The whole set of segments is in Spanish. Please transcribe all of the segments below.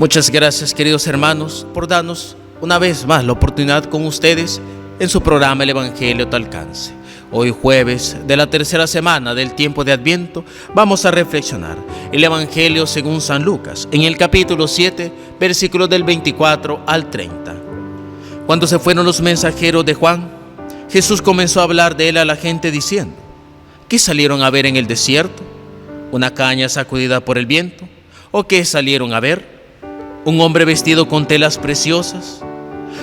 Muchas gracias, queridos hermanos, por darnos una vez más la oportunidad con ustedes en su programa El Evangelio te alcance. Hoy jueves de la tercera semana del tiempo de Adviento vamos a reflexionar el Evangelio según San Lucas en el capítulo 7, versículos del 24 al 30. Cuando se fueron los mensajeros de Juan, Jesús comenzó a hablar de él a la gente diciendo: ¿qué salieron a ver en el desierto? ¿Una caña sacudida por el viento? ¿O qué salieron a ver? ¿Un hombre vestido con telas preciosas?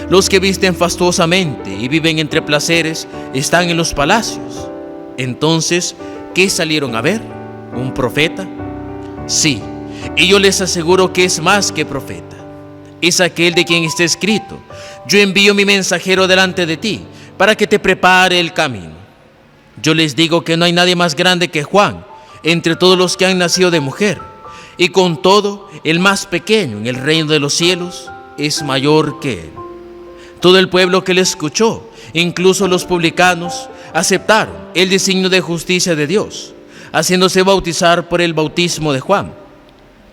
Los que visten fastuosamente y viven entre placeres están en los palacios. Entonces, ¿qué salieron a ver? ¿Un profeta? Sí, y yo les aseguro que es más que profeta. Es aquel de quien está escrito: yo envío mi mensajero delante de ti para que te prepare el camino. Yo les digo que no hay nadie más grande que Juan entre todos los que han nacido de mujer, y con todo, el más pequeño en el reino de los cielos es mayor que él. Todo el pueblo que le escuchó, incluso los publicanos, aceptaron el designio de justicia de Dios, haciéndose bautizar por el bautismo de Juan.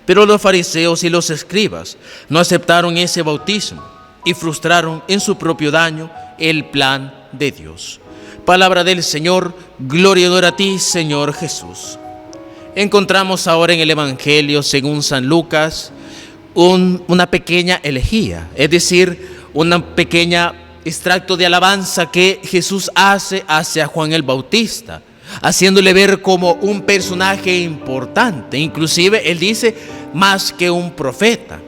Pero los fariseos y los escribas no aceptaron ese bautismo y frustraron en su propio daño el plan de Dios. Palabra del Señor, gloria y honor a ti, Señor Jesús. Encontramos ahora en el Evangelio según San Lucas una pequeña elegía, es decir, un pequeño extracto de alabanza que Jesús hace hacia Juan el Bautista, haciéndole ver como un personaje importante. Inclusive él dice más que un profeta.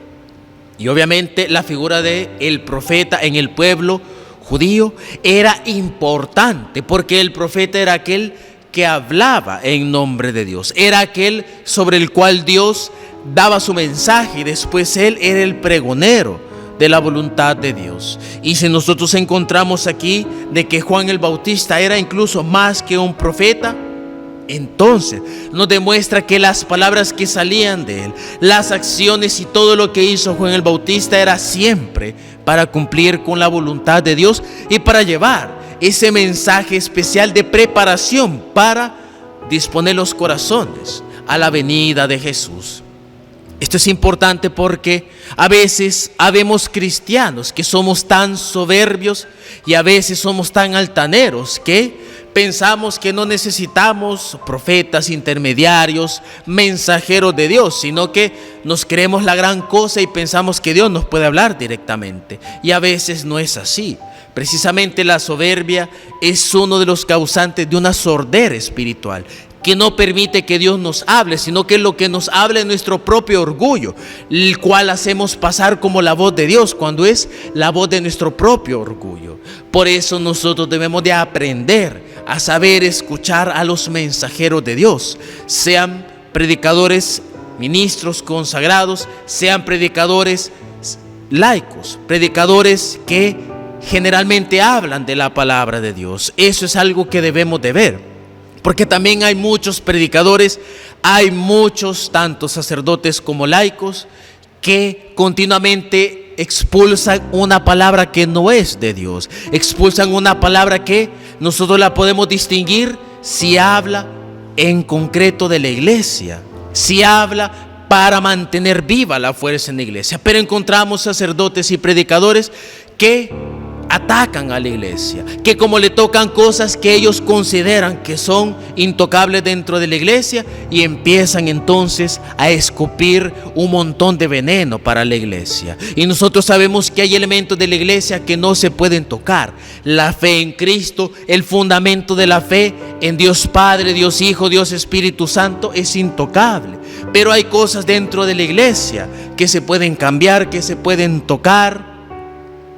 Y obviamente la figura de el profeta en el pueblo judío era importante, porque el profeta era aquel que hablaba en nombre de Dios, era aquel sobre el cual Dios daba su mensaje, y después él era el pregonero de la voluntad de Dios. Y si nosotros encontramos aquí de que Juan el Bautista era incluso más que un profeta, entonces nos demuestra que las palabras que salían de él, las acciones y todo lo que hizo Juan el Bautista era siempre para cumplir con la voluntad de Dios y para llevar ese mensaje especial de preparación para disponer los corazones a la venida de Jesús. Esto es importante porque a veces habemos cristianos que somos tan soberbios y a veces somos tan altaneros que pensamos que no necesitamos profetas, intermediarios, mensajeros de Dios, sino que nos creemos la gran cosa y pensamos que Dios nos puede hablar directamente. Y a veces no es así. Precisamente la soberbia es uno de los causantes de una sordera espiritual, que no permite que Dios nos hable, sino que lo que nos habla es nuestro propio orgullo, el cual hacemos pasar como la voz de Dios, cuando es la voz de nuestro propio orgullo. Por eso nosotros debemos de aprender a saber escuchar a los mensajeros de Dios, sean predicadores, ministros consagrados, sean predicadores laicos, predicadores que generalmente hablan de la palabra de Dios. Eso es algo que debemos de ver, porque también hay muchos predicadores, hay muchos, tanto sacerdotes como laicos, que continuamente expulsan una palabra que no es de Dios, expulsan una palabra que nosotros la podemos distinguir si habla en concreto de la iglesia, si habla para mantener viva la fuerza en la iglesia. Pero encontramos sacerdotes y predicadores que atacan a la iglesia, que como le tocan cosas que ellos consideran que son intocables dentro de la iglesia, y empiezan entonces a escupir un montón de veneno para la iglesia. Y nosotros sabemos que hay elementos de la iglesia que no se pueden tocar. La fe en Cristo, el fundamento de la fe en Dios Padre, Dios Hijo, Dios Espíritu Santo es intocable. Pero hay cosas dentro de la iglesia que se pueden cambiar, que se pueden tocar.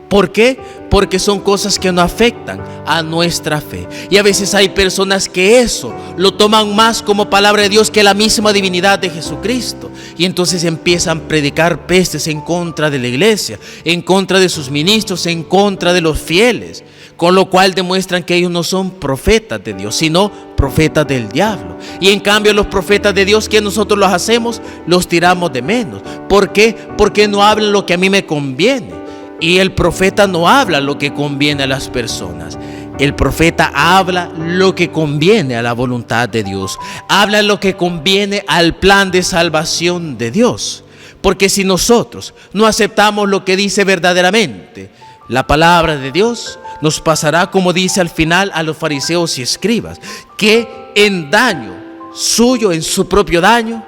¿Por qué? Porque son cosas que no afectan a nuestra fe. Y a veces hay personas que eso lo toman más como palabra de Dios que la misma divinidad de Jesucristo. Y entonces empiezan a predicar pestes en contra de la iglesia, en contra de sus ministros, en contra de los fieles. Con lo cual demuestran que ellos no son profetas de Dios, sino profetas del diablo. Y en cambio los profetas de Dios, que nosotros los hacemos, los tiramos de menos. ¿Por qué? Porque no hablan lo que a mí me conviene. Y el profeta no habla lo que conviene a las personas. El profeta habla lo que conviene a la voluntad de Dios. Habla lo que conviene al plan de salvación de Dios. Porque si nosotros no aceptamos lo que dice verdaderamente la palabra de Dios, nos pasará como dice al final a los fariseos y escribas, que en daño suyo, en su propio daño,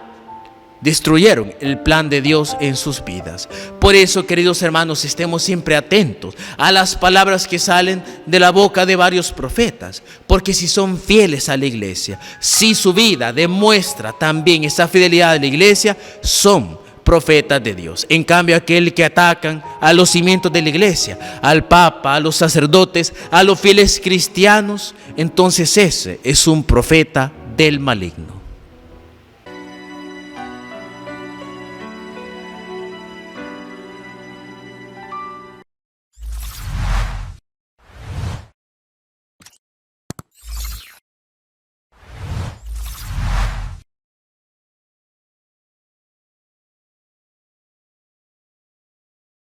destruyeron el plan de Dios en sus vidas. Por eso, queridos hermanos, estemos siempre atentos a las palabras que salen de la boca de varios profetas, porque si son fieles a la iglesia, si su vida demuestra también esa fidelidad a la iglesia, son profetas de Dios. En cambio, aquel que atacan a los cimientos de la iglesia, al Papa, a los sacerdotes, a los fieles cristianos, entonces ese es un profeta del maligno.